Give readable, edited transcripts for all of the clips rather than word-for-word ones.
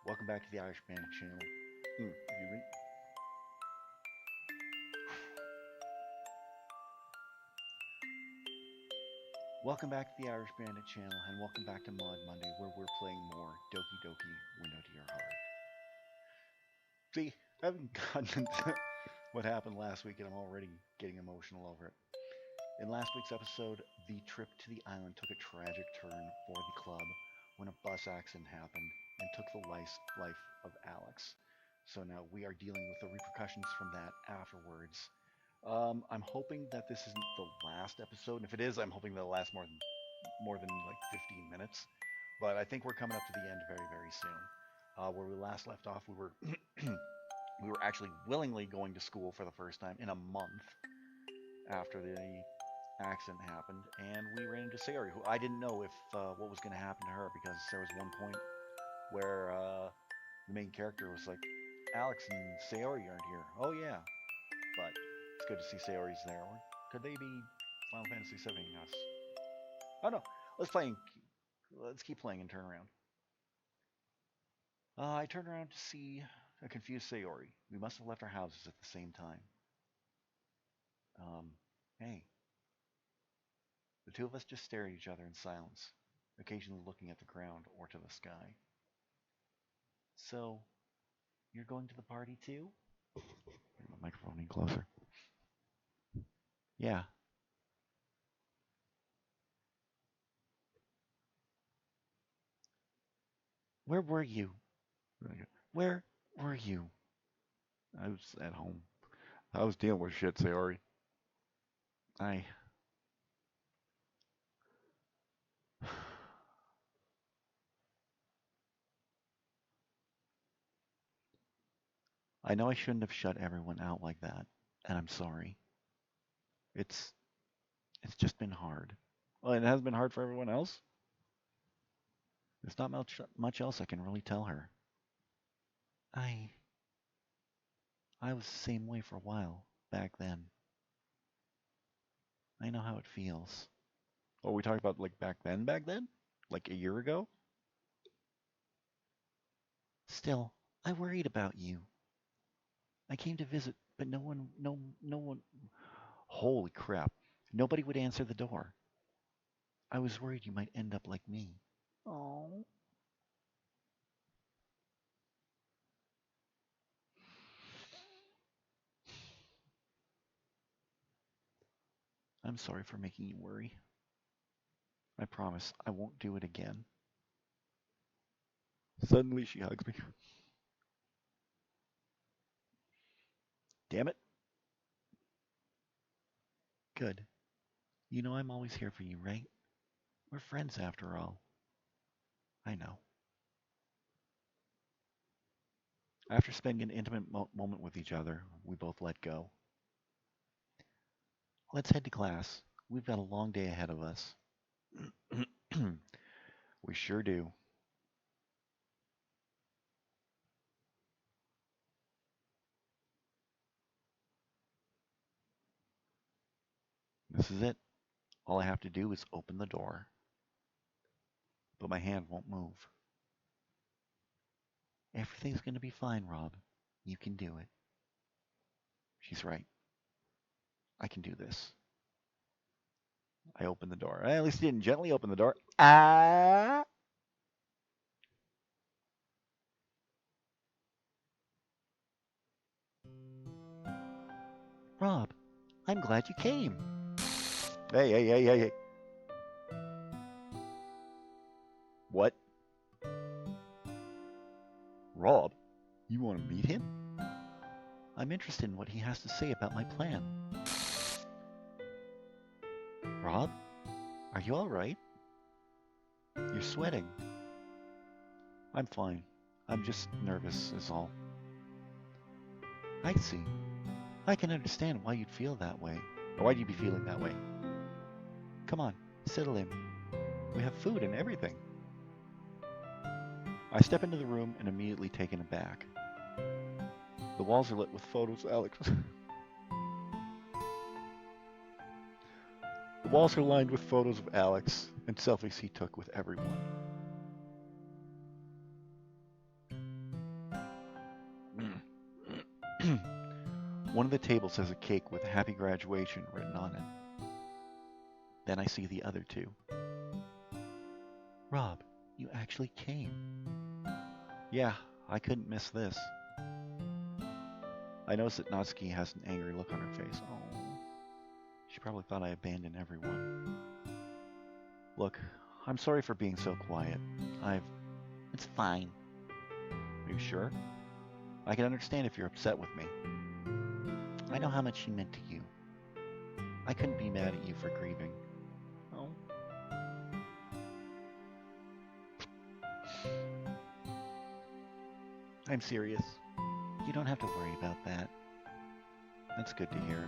Welcome back to the Irish Bandit channel. Excuse me. Welcome back to the Irish Bandit channel, and welcome back to Mod Monday, where we're playing more Doki Doki Window to Your Heart. See, I haven't gotten into what happened last week, and I'm already getting emotional over it. In last week's episode, the trip to the island took a tragic turn for the club when a bus accident happened and took the life of Alex. So now we are dealing with the repercussions from that afterwards. I'm hoping that this isn't the last episode, and if it is, I'm hoping that it'll last more than like 15 minutes. But I think we're coming up to the end very soon. Where we last left off, we were we were actually willingly going to school for the first time in a month after the accident happened, and we ran into Sayori, who I didn't know if what was going to happen to her, because there was one point where the main character was like, Alex and Sayori aren't here. Oh yeah, but it's good to see Sayori's there. Or could they be Final Fantasy 7 us? Oh no, let's play. Let's keep playing and turn around. I turned around to see a confused Sayori. We must have left our houses at the same time. Hey. The two of us just stared at each other in silence, occasionally looking at the ground or to the sky. So, you're going to the party too? Bring my microphone in closer. Yeah. Where were you? Where were you? I was at home. I was dealing with shit, Sayori. I I know I shouldn't have shut everyone out like that, and I'm sorry. It's it's just been hard. Well, it has been hard for everyone else. There's not much else I can really tell her. I I was the same way for a while back then. I know how it feels. Oh, we talking about like back then? Back then? Like a year ago? Still, I worried about you. I came to visit, but no one. Holy crap! Nobody would answer the door. I was worried you might end up like me. Oh. I'm sorry for making you worry. I promise I won't do it again. Suddenly she hugs me. Damn it. Good. You know I'm always here for you, right? We're friends after all. I know. After spending an intimate moment with each other, we both let go. Let's head to class. We've got a long day ahead of us. We sure do. This is it. All I have to do is open the door. But my hand won't move. Everything's going to be fine, Rob. You can do it. She's right. I can do this. I open the door. At least he didn't gently open the door. Ah! Rob, I'm glad you came. Hey. What? Rob? You want to meet him? I'm interested in what he has to say about my plan. Rob? Are you alright? You're sweating. I'm fine. I'm just nervous, is all. I see. I can understand why you'd feel that way. Or why'd you be feeling that way? Come on, settle in. We have food and everything. I step into the room and immediately taken aback. The walls are lit with photos of Alex. The walls are lined with photos of Alex and selfies he took with everyone. One of the tables has a cake with Happy Graduation written on it. Then I see the other two. Rob, you actually came. Yeah, I couldn't miss this. I notice that Natsuki has an angry look on her face. Oh, she probably thought I abandoned everyone. Look, I'm sorry for being so quiet. It's fine. Are you sure? I can understand if you're upset with me. I know how much she meant to you. I couldn't be mad at you for grieving. Oh. I'm serious. You don't have to worry about that. That's good to hear.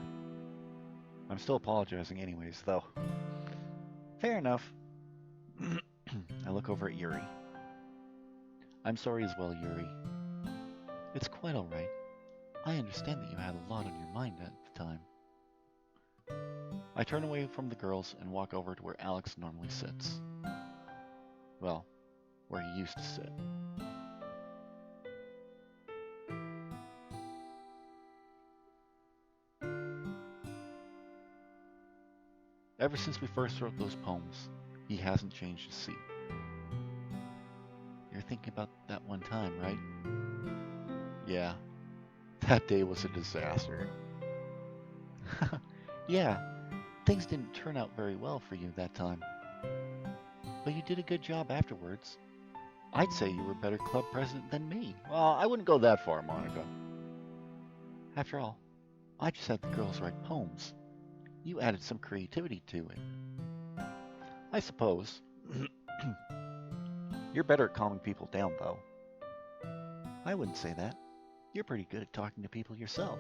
I'm still apologizing anyways, though. Fair enough. I look over at Yuri. I'm sorry as well, Yuri. It's quite alright. I understand that you had a lot on your mind at the time. I turn away from the girls and walk over to where Alex normally sits. Well, where he used to sit. Ever since we first wrote those poems, he hasn't changed his seat. You're thinking about that one time, right? Yeah, that day was a disaster. Yeah, things didn't turn out very well for you that time. But you did a good job afterwards. I'd say you were a better club president than me. Well, I wouldn't go that far, Monica. After all, I just had the girls write poems. You added some creativity to it. I suppose. You're better at calming people down, though. I wouldn't say that. You're pretty good at talking to people yourself.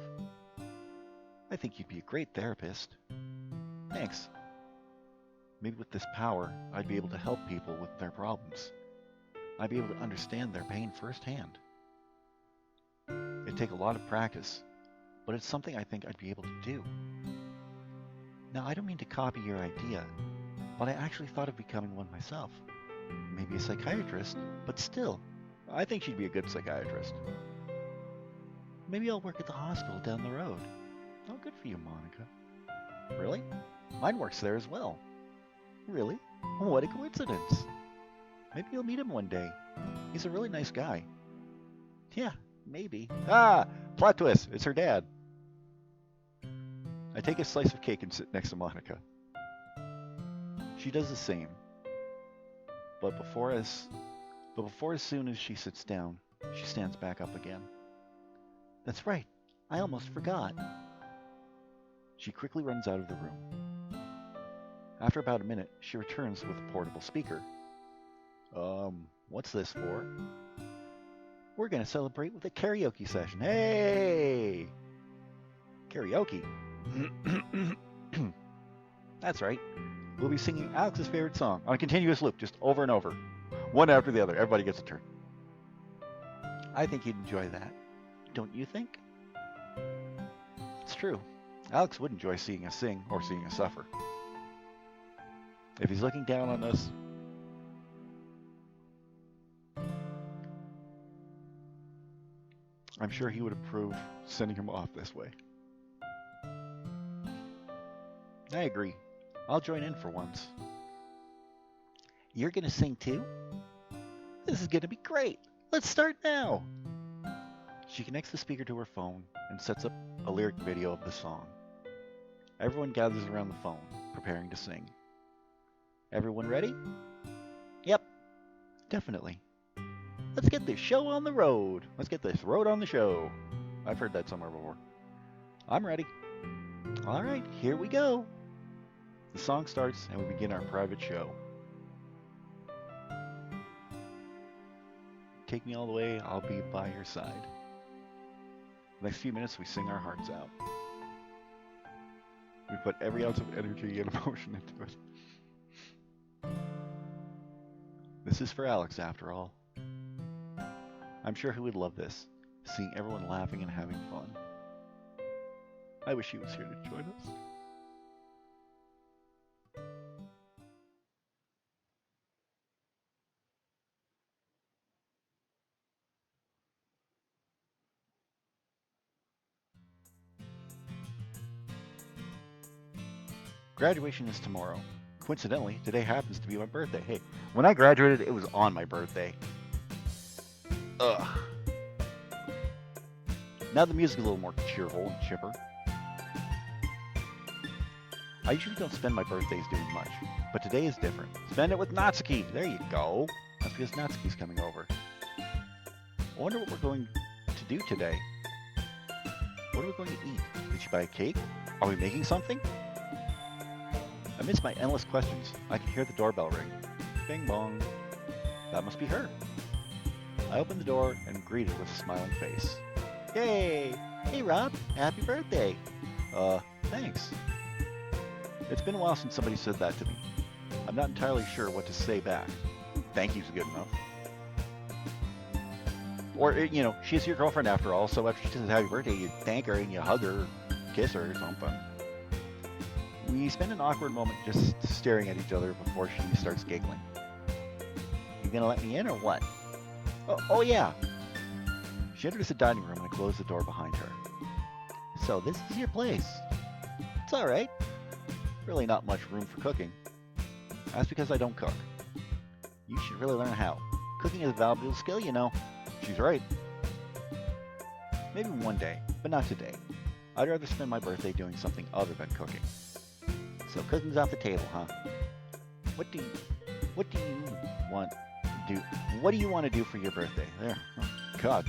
I think you'd be a great therapist. Thanks. Maybe with this power, I'd be able to help people with their problems. I'd be able to understand their pain firsthand. It'd take a lot of practice, but it's something I think I'd be able to do. Now, I don't mean to copy your idea, but I actually thought of becoming one myself. Maybe a psychiatrist, but still, I think she'd be a good psychiatrist. Maybe I'll work at the hospital down the road. Oh, good for you, Monica. Really? Mine works there as well. Really? What a coincidence. Maybe you'll meet him one day. He's a really nice guy. Yeah, maybe. Ah, plot twist. It's her dad. I take a slice of cake and sit next to Monica. She does the same. But before as soon as she sits down, she stands back up again. That's right. I almost forgot. She quickly runs out of the room. After about a minute, she returns with a portable speaker. What's this for? We're gonna celebrate with a karaoke session. Hey! Karaoke? That's right. We'll be singing Alex's favorite song on a continuous loop, just over and over. One after the other. Everybody gets a turn. I think you'd enjoy that. Don't you think? It's true. Alex would enjoy seeing us sing or seeing us suffer. If he's looking down on us, I'm sure he would approve sending him off this way. I agree. I'll join in for once. You're gonna sing too? This is gonna be great. Let's start now. She connects the speaker to her phone and sets up a lyric video of the song. Everyone gathers around the phone, preparing to sing. Everyone ready? Yep, definitely. Let's get this show on the road. Let's get this road on the show. I've heard that somewhere before. I'm ready. All right, here we go. The song starts and we begin our private show. Take me all the way, I'll be by your side. The next few minutes we sing our hearts out. We put every ounce of energy and emotion into it. This is for Alex, after all. I'm sure he would love this, seeing everyone laughing and having fun. I wish he was here to join us. Graduation is tomorrow. Coincidentally, today happens to be my birthday. Hey, when I graduated, it was on my birthday. Ugh. Now the music's a little more cheerful and chipper. I usually don't spend my birthdays doing much, but today is different. Spend it with Natsuki. There you go. That's because Natsuki's coming over. I wonder what we're going to do today. What are we going to eat? Did she buy a cake? Are we making something? Amidst my endless questions, I can hear the doorbell ring. Bing bong. That must be her. I open the door and greet her with a smiling face. Yay! Hey Rob, happy birthday! Thanks. It's been a while since somebody said that to me. I'm not entirely sure what to say back. Thank you's good enough. Or, you know, she's your girlfriend after all, so after she says happy birthday, you thank her and you hug her, kiss her or something. We spend an awkward moment just staring at each other before she starts giggling. You gonna let me in or what? Oh yeah. She enters the dining room and I close the door behind her. So this is your place. It's alright. Really not much room for cooking. That's because I don't cook. You should really learn how. Cooking is a valuable skill, you know. She's right. Maybe one day, but not today. I'd rather spend my birthday doing something other than cooking. So cooking's off the table, huh? What do you want to do? What do you want to do for your birthday? There. Oh, God.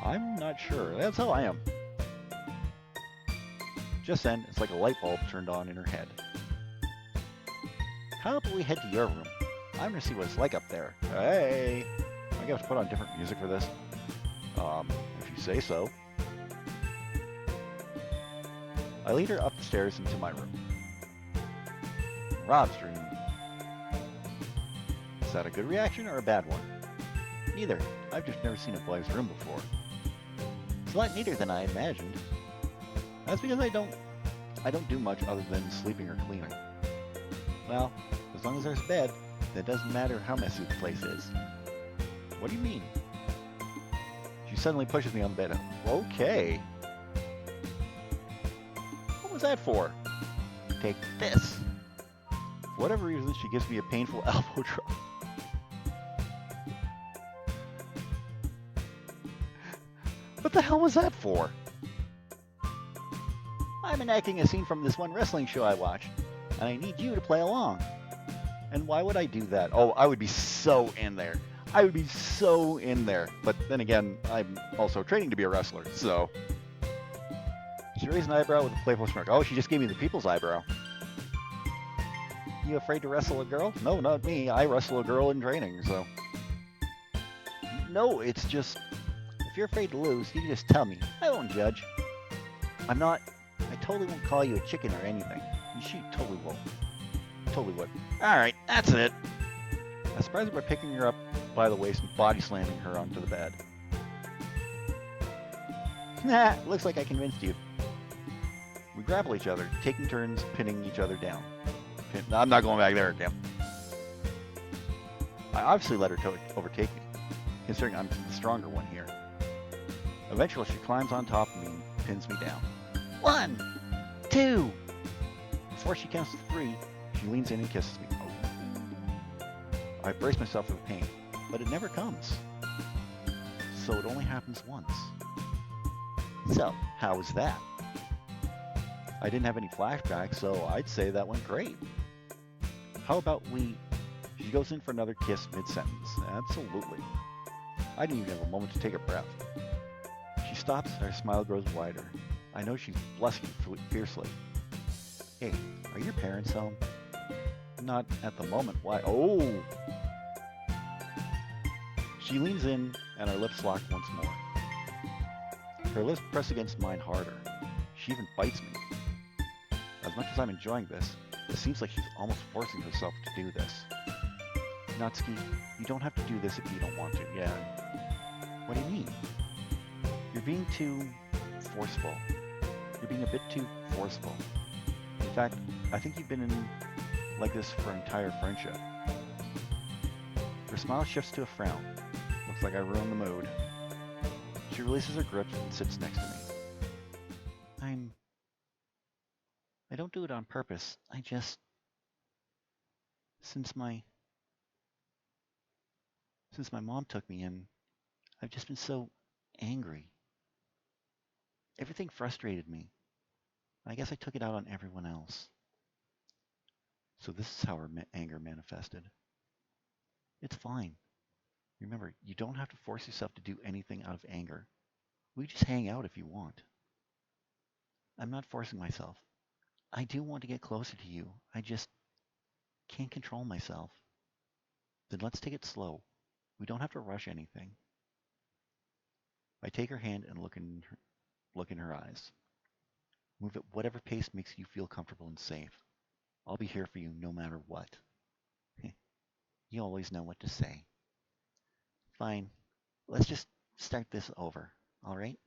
I'm not sure. That's how I am. Just then, it's like a light bulb turned on in her head. How about we head to your room? I'm gonna see what it's like up there. Hey! I gotta put on different music for this. If you say so. I lead her up the stairs into my room. Rob's room. Is that a good reaction or a bad one? Neither. I've just never seen a boy's room before. It's a lot neater than I imagined. That's because I don't do much other than sleeping or cleaning. Well, as long as there's a bed, then it doesn't matter how messy the place is. What do you mean? She suddenly pushes me on the bed. Okay. What was that for? Take this. For whatever reason, she gives me a painful elbow drop. What the hell was that for? I'm enacting a scene from this one wrestling show I watched, and I need you to play along. And why would I do that? Oh, I would be so in there. I would be so in there. But then again, I'm also training to be a wrestler, so... She raised an eyebrow with a playful smirk. Oh, she just gave me the people's eyebrow. You afraid to wrestle a girl? No, not me. I wrestle a girl in training, so... No, it's just... If you're afraid to lose, you can just tell me. I won't judge. I'm not... I totally won't call you a chicken or anything. And she totally won't. Totally would. Alright, that's it. I surprised her by picking her up by the waist and body slamming her onto the bed. Nah, looks like I convinced you. We grapple each other, taking turns pinning each other down. No, I'm not going back there again. I obviously let her overtake me, considering I'm the stronger one here. Eventually, she climbs on top of me and pins me down. 1, 2. Before she counts to 3, she leans in and kisses me. Oh. I brace myself for the pain, but it never comes. So it only happens once. So, how was that? I didn't have any flashbacks, so I'd say that went great. How about She goes in for another kiss mid-sentence. Absolutely. I didn't even have a moment to take a breath. She stops and her smile grows wider. I know she's blushing fiercely. Hey, are your parents home? Not at the moment. Why? Oh! She leans in and our lips lock once more. Her lips press against mine harder. She even bites me. As much as I'm enjoying this, it seems like she's almost forcing herself to do this. Natsuki, you don't have to do this if you don't want to. Yeah. What do you mean? You're being too forceful. You're being a bit too forceful. In fact, I think you've been in like this for an entire friendship. Her smile shifts to a frown. Looks like I ruined the mood. She releases her grip and sits next to me. I don't do it on purpose. I just since my since my mom took me in, I've just been so angry. Everything frustrated me. I guess I took it out on everyone else. So this is how her anger manifested. It's fine. Remember, you don't have to force yourself to do anything out of anger. We just hang out if you want. I'm not forcing myself. I do want to get closer to you. I just can't control myself. Then let's take it slow. We don't have to rush anything. I take her hand and look in her eyes. Move at whatever pace makes you feel comfortable and safe. I'll be here for you no matter what. You always know what to say. Fine. Let's just start this over. All right?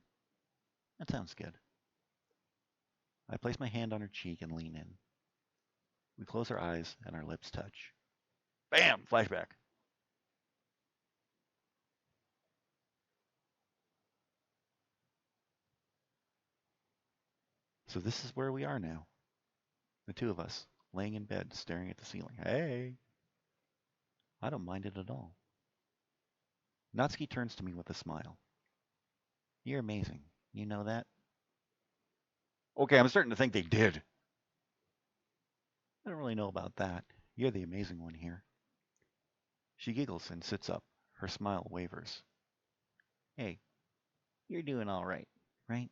That sounds good. I place my hand on her cheek and lean in. We close our eyes and our lips touch. Bam! Flashback. So this is where we are now. The two of us, laying in bed, staring at the ceiling. Hey! I don't mind it at all. Natsuki turns to me with a smile. You're amazing. You know that? Okay, I'm starting to think they did. I don't really know about that. You're the amazing one here. She giggles and sits up. Her smile wavers. Hey, you're doing all right, right?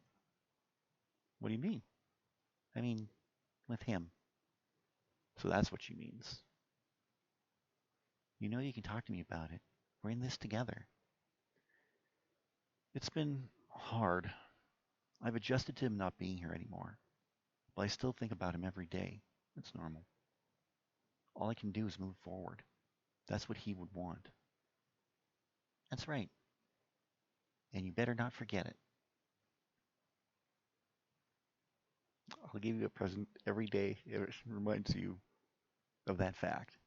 What do you mean? I mean, with him. So that's what she means. You know you can talk to me about it. We're in this together. It's been hard. I've adjusted to him not being here anymore. But I still think about him every day. It's normal. All I can do is move forward. That's what he would want. That's right. And you better not forget it. I'll give you a present every day. It reminds you of that fact.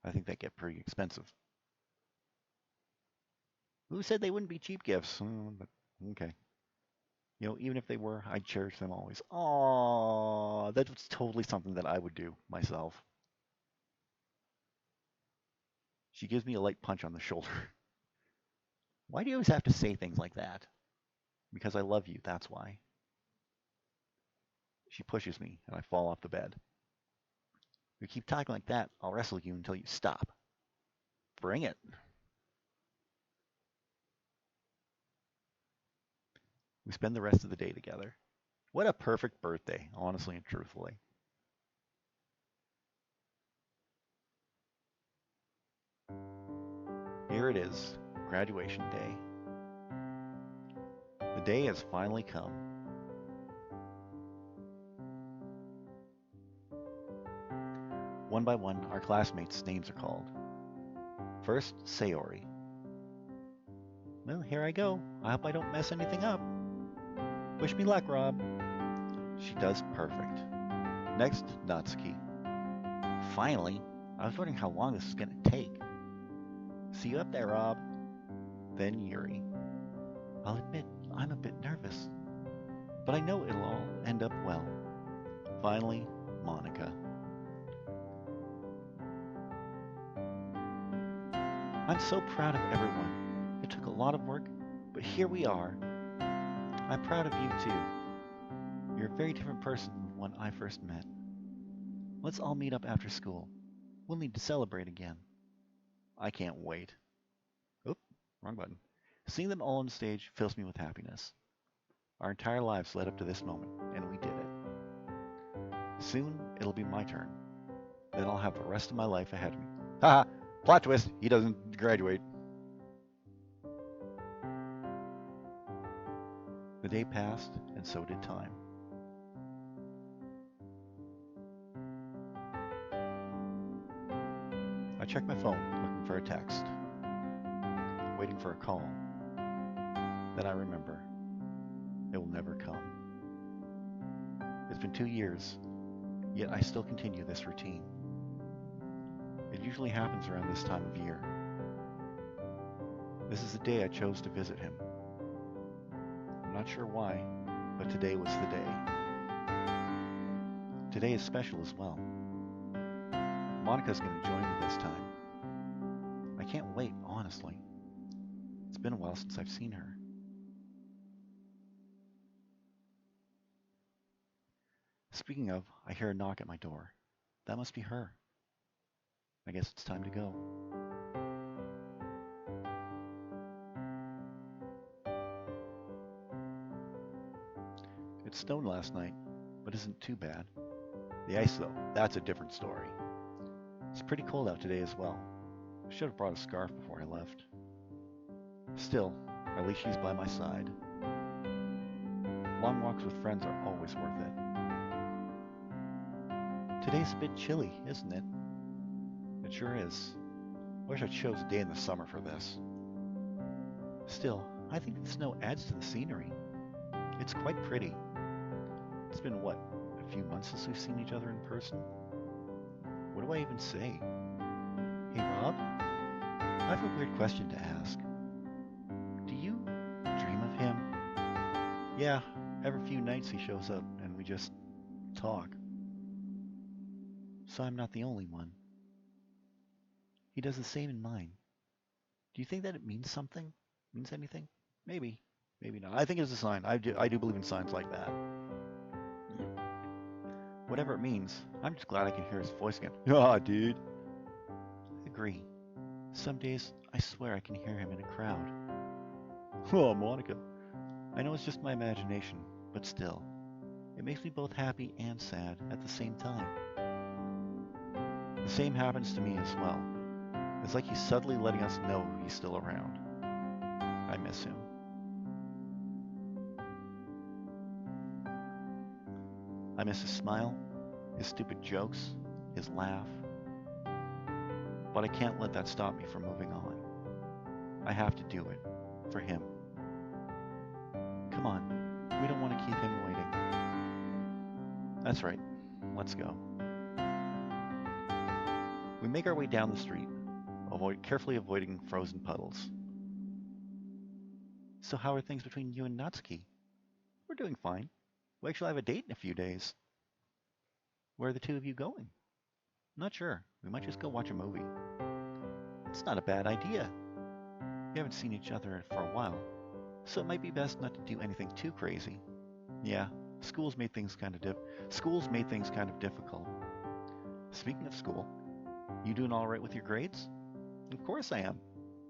I think that get pretty expensive. Who said they wouldn't be cheap gifts? But okay. You know, even if they were, I'd cherish them always. Aww, that's totally something that I would do myself. She gives me a light punch on the shoulder. Why do you always have to say things like that? Because I love you, that's why. She pushes me, and I fall off the bed. If you keep talking like that, I'll wrestle you until you stop. Bring it. We spend the rest of the day together. What a perfect birthday, honestly and truthfully. Here it is, graduation day. The day has finally come. One by one, our classmates' names are called. First, Sayori. Well, here I go. I hope I don't mess anything up. Wish me luck, Rob. She does perfect. Next, Natsuki. Finally, I was wondering how long this is going to take. See you up there, Rob. Then Yuri. I'll admit, I'm a bit nervous, but I know it'll all end up well. Finally, Monica. I'm so proud of everyone. It took a lot of work, but here we are. I'm proud of you too. You're a very different person than when I first met. Let's all meet up after school. We'll need to celebrate again. I can't wait. Oop, wrong button. Seeing them all on stage fills me with happiness. Our entire lives led up to this moment, and we did it. Soon, it'll be my turn. Then I'll have the rest of my life ahead of me. Haha! Plot twist, he doesn't graduate. The day passed, and so did time. I check my phone, looking for a text. Waiting for a call. Then I remember. It will never come. It's been 2 years, yet I still continue this routine. It usually happens around this time of year. This is the day I chose to visit him. I'm not sure why, but today was the day. today is special as well. Monica's going to join me this time. I can't wait, honestly. It's been a while since I've seen her. Speaking of, I hear a knock at my door. That must be her. I guess it's time to go. It snowed last night, but isn't too bad. The ice, though, that's a different story. It's pretty cold out today as well. I should have brought a scarf before I left. Still, at least she's by my side. Long walks with friends are always worth it. Today's a bit chilly, isn't it? It sure is. I wish I chose a day in the summer for this. Still, I think the snow adds to the scenery. It's quite pretty. It's been, what, a few months since we've seen each other in person? What do I even say? Hey, Rob? I have a weird question to ask. Do you dream of him? Yeah, every few nights he shows up and we just talk. So I'm not the only one. He does the same in mine. Do you think that it means something? Means anything? Maybe. Maybe not. I think it's a sign. I do believe in signs like that. Whatever it means, I'm just glad I can hear his voice again. Ah, dude. I agree. Some days, I swear I can hear him in a crowd. Oh, Monica. I know it's just my imagination, but still. It makes me both happy and sad at the same time. The same happens to me as well. It's like he's subtly letting us know he's still around. I miss him. I miss his smile, his stupid jokes, his laugh. But I can't let that stop me from moving on. I have to do it. For him. Come on. We don't want to keep him waiting. That's right. Let's go. We make our way down the street, carefully avoiding frozen puddles. So how are things between you and Natsuki? We're doing fine. We actually have a date in a few days. Where are the two of you going? Not sure. We might just go watch a movie. It's not a bad idea. We haven't seen each other for a while, so it might be best not to do anything too crazy. Yeah, school's made things kind of difficult. Speaking of school, you doing all right with your grades? Of course I am.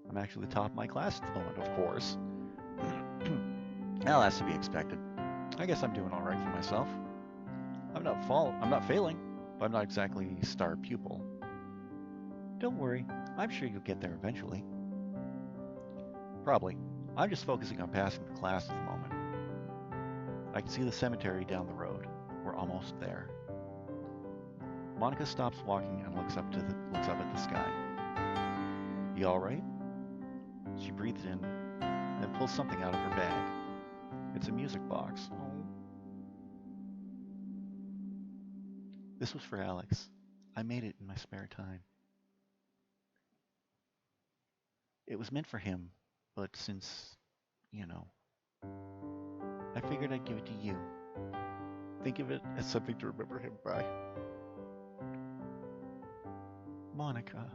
I'm actually the top of my class at the moment, of course. Well, that's to be expected. I guess I'm doing all right for myself. I'm not failing, but I'm not exactly a star pupil. Don't worry, I'm sure you'll get there eventually. Probably. I'm just focusing on passing the class at the moment. I can see the cemetery down the road. We're almost there. Monica stops walking and looks up at the sky. You all right? She breathes in, then pulls something out of her bag. It's a music box. Oh. This was for Alex. I made it in my spare time. It was meant for him, but since, I figured I'd give it to you. Think of it as something to remember him by. Monica.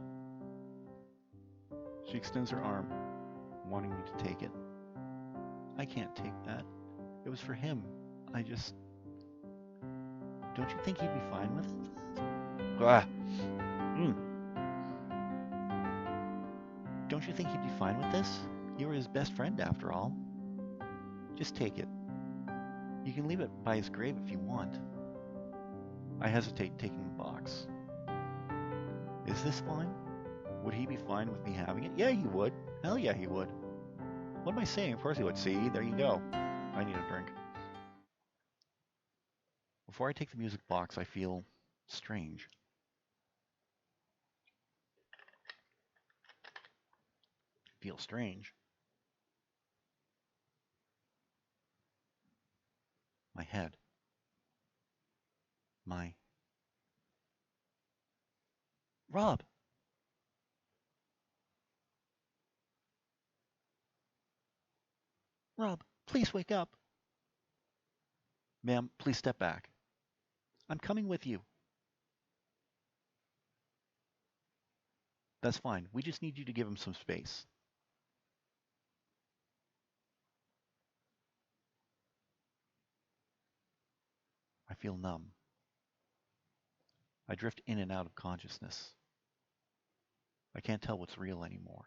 She extends her arm, wanting me to take it. I can't take that. It was for him. Don't you think he'd be fine with it? Don't you think he'd be fine with this? You were his best friend after all. Just take it. You can leave it by his grave if you want. I hesitate taking the box. Is this fine? Would he be fine with me having it? Yeah, he would. Hell yeah, he would. What am I saying? Of course he would. See, there you go. I need a drink. Before I take the music box, I feel strange. Feel strange. My head. Rob! Rob, please wake up. Ma'am, please step back. I'm coming with you. That's fine. We just need you to give him some space. I feel numb. I drift in and out of consciousness. I can't tell what's real anymore.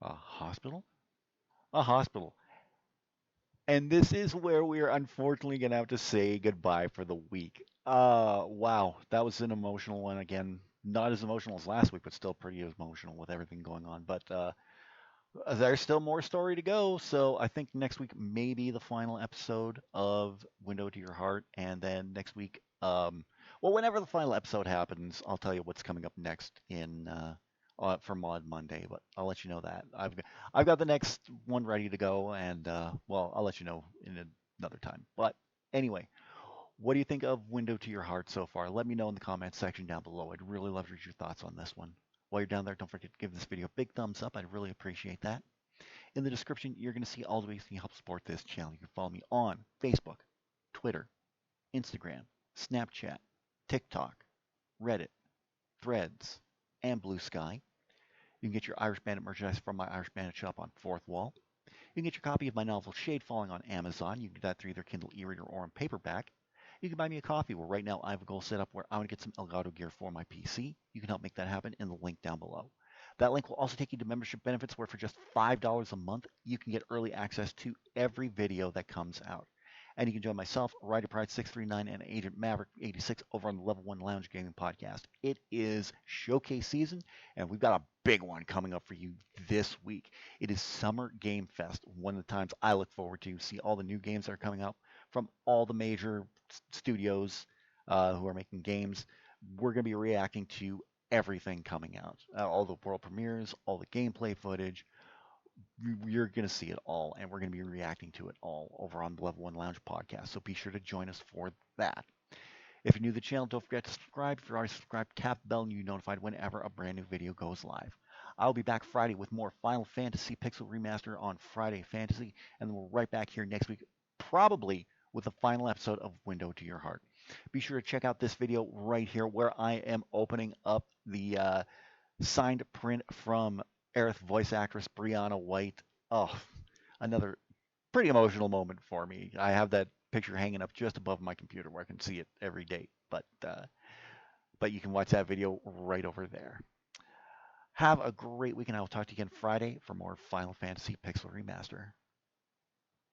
A hospital? A hospital. And this is where we are unfortunately going to have to say goodbye for the week. Wow, that was an emotional one again. Not as emotional as last week, but still pretty emotional with everything going on. But there's still more story to go, so I think next week may be the final episode of Window to Your Heart, and then next week, well, whenever the final episode happens, I'll tell you what's coming up next in for Mod Monday. But I'll let you know that I've got the next one ready to go, and well, I'll let you know in another time. But anyway, what do you think of Window to Your Heart so far? Let me know in the comments section down below. I'd really love to read your thoughts on this one. While you're down there, don't forget to give this video a big thumbs up. I'd really appreciate that. In the description, you're going to see all the ways you can help support this channel. You can follow me on Facebook, Twitter, Instagram, Snapchat, TikTok, Reddit, Threads, and Blue Sky. You can get your Irish Bandit merchandise from my Irish Bandit shop on Fourth Wall. You can get your copy of my novel Shade Falling on Amazon. You can do that through either Kindle e-reader or on paperback. You can buy me a coffee where right now I have a goal set up where I want to get some Elgato gear for my PC. You can help make that happen in the link down below. That link will also take you to membership benefits where for just $5 a month, you can get early access to every video that comes out. And you can join myself, Rider Pride 639, and Agent Maverick 86 over on the Level 1 Lounge Gaming Podcast. It is showcase season, and we've got a big one coming up for you this week. It is Summer Game Fest, one of the times I look forward to see all the new games that are coming out from all the major studios who are making games. We're going to be reacting to everything coming out, all the world premieres, all the gameplay footage. You're going to see it all, and we're going to be reacting to it all over on the Level 1 Lounge podcast. So be sure to join us for that. If you're new to the channel, don't forget to subscribe. If you're already subscribed, tap the bell and you'll be notified whenever a brand new video goes live. I'll be back Friday with more Final Fantasy Pixel Remaster on Friday Fantasy, and then we're right back here next week, probably with the final episode of Window to Your Heart. Be sure to check out this video right here where I am opening up the signed print from Aerith voice actress Brianna White. Oh, another pretty emotional moment for me. I have that picture hanging up just above my computer where I can see it every day. But you can watch that video right over there. Have a great week, and I will talk to you again Friday for more Final Fantasy Pixel Remaster.